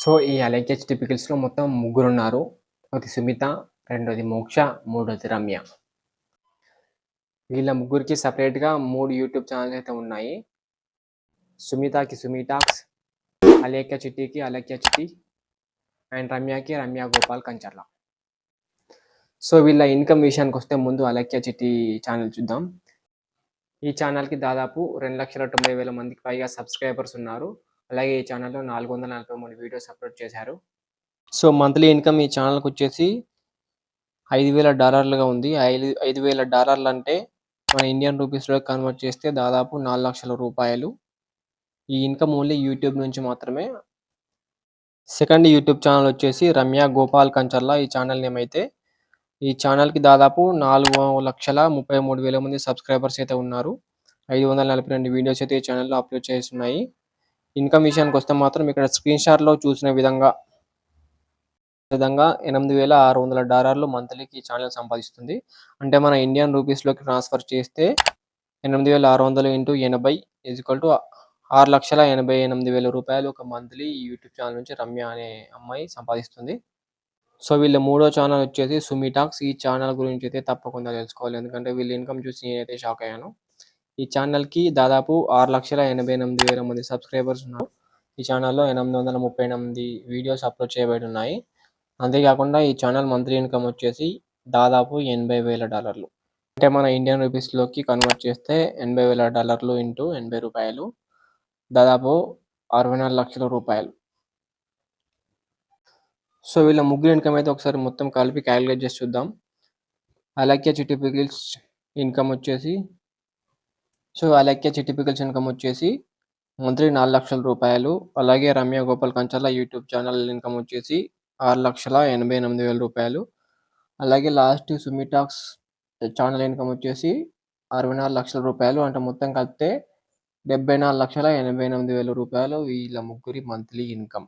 So, ఈ అలైకేజ్ టిపికల్స్‌లో మొత్తం ముగ్గురున్నారు. ఒకటి సుమిత, రెండోది మోక్ష, మూడోది రమ్య. వీళ్ళ ముగ్గురికి సెపరేట్‌గా 3 యూట్యూబ్ ఛానెల్స్ అయితే ఉన్నాయి. సుమితకి సుమి టాక్స్, అలేఖ్య చిట్టికి అలేఖ్య చిట్టి అండ్ రమ్యకి రమ్య గోపాల్ కంచర్ల. సో, వీళ్ళ ఇన్‌కమ్ విషయానికొస్తే ముందు అలేఖ్య చిట్టి ఛానెల్ చూద్దాం. ఈ ఛానెల్‌కి దాదాపు 2,90,000 మందికి పైగా సబ్‌స్క్రైబర్స్ ఉన్నారు. అలాగే ఈ ఛానెల్‌లో 443 వీడియోస్ అప్‌లోడ్ చేశారు. సో, మంత్లీ ఇన్‌కమ్ ఈ ఛానెల్‌కొచ్చేసి $5,000 ఉంది. $5,000 అంటే మన ఇండియన్ రూపీస్‌లోకి కన్వర్ట్ చేస్తే దాదాపు ₹4,00,000. ఈ ఇన్‌కమ్ ఓన్లీ యూట్యూబ్ నుంచి మాత్రమే. సెకండ్ యూట్యూబ్ ఛానెల్ వచ్చేసి రమ్య గోపాల్ కంచర్ల ఈ ఛానెల్ నేమ్ అయితే. ఈ ఛానెల్‌కి దాదాపు 4,33,000 మంది సబ్‌స్క్రైబర్స్ అయితే ఉన్నారు. 542 వీడియోస్ అయితే ఈ ఛానెల్‌లో అప్‌లోడ్ చేసున్నాయి. ఇన్‌కమ్ విషయానికొస్తే మాత్రం ఇక్కడ స్క్రీన్‌షాట్‌లో చూసిన విధంగా $8,600 మంత్లీకి ఈ ఛానెల్ సంపాదిస్తుంది. అంటే మన ఇండియన్ రూపీస్‌లోకి ట్రాన్స్‌ఫర్ చేస్తే 8,600 ఇంటూ 80 ₹6,88,000 ఒక మంత్లీ ఈ యూట్యూబ్ ఛానెల్ నుంచి రమ్య అనే అమ్మాయి సంపాదిస్తుంది. సో, వీళ్ళ మూడో ఛానెల్ వచ్చేసి సుమి టాక్స్. ఈ ఛానెల్ గురించి అయితే తప్పకుండా తెలుసుకోవాలి. ఎందుకంటే వీళ్ళ ఇన్‌కమ్ చూసి నేనైతే షాక్ అయ్యాను. ఈ ఛానెల్‌కి దాదాపు 6,88,000 మంది సబ్‌స్క్రైబర్స్ ఉన్నారు. ఈ ఛానెల్‌లో 838 వీడియోస్ అప్‌లోడ్ చేయబడి ఉన్నాయి. అంతేకాకుండా ఈ ఛానెల్ మంత్లీ ఇన్‌కమ్ వచ్చేసి దాదాపు $80,000. అంటే మన ఇండియన్ రూపీస్‌లోకి కన్వర్ట్ చేస్తే $80,000 ఇంటూ ₹80 దాదాపు ₹64,00,000. సో, వీళ్ళ ముగ్గురు ఇన్‌కమ్ అయితే ఒకసారి మొత్తం కలిపి కాలిక్యులేట్ చేసి చూద్దాం. అలేఖ్య చిట్టి పికిల్స్ ఇన్‌కమ్ వచ్చేసి మంత్లీ ₹4,00,000. అలాగే Ramya Gopal Kancharla YouTube channel income వచ్చేసి ₹6,88,000. అలాగే లాస్ట్ సుమి టాక్స్ ఛానల్ ఇన్‌కమ్ వచ్చేసి ₹64,00,000. అంటే మొత్తం కలిపితే ₹74,88,000 వీళ్ళ ముగ్గురి మంత్లీ ఇన్‌కమ్.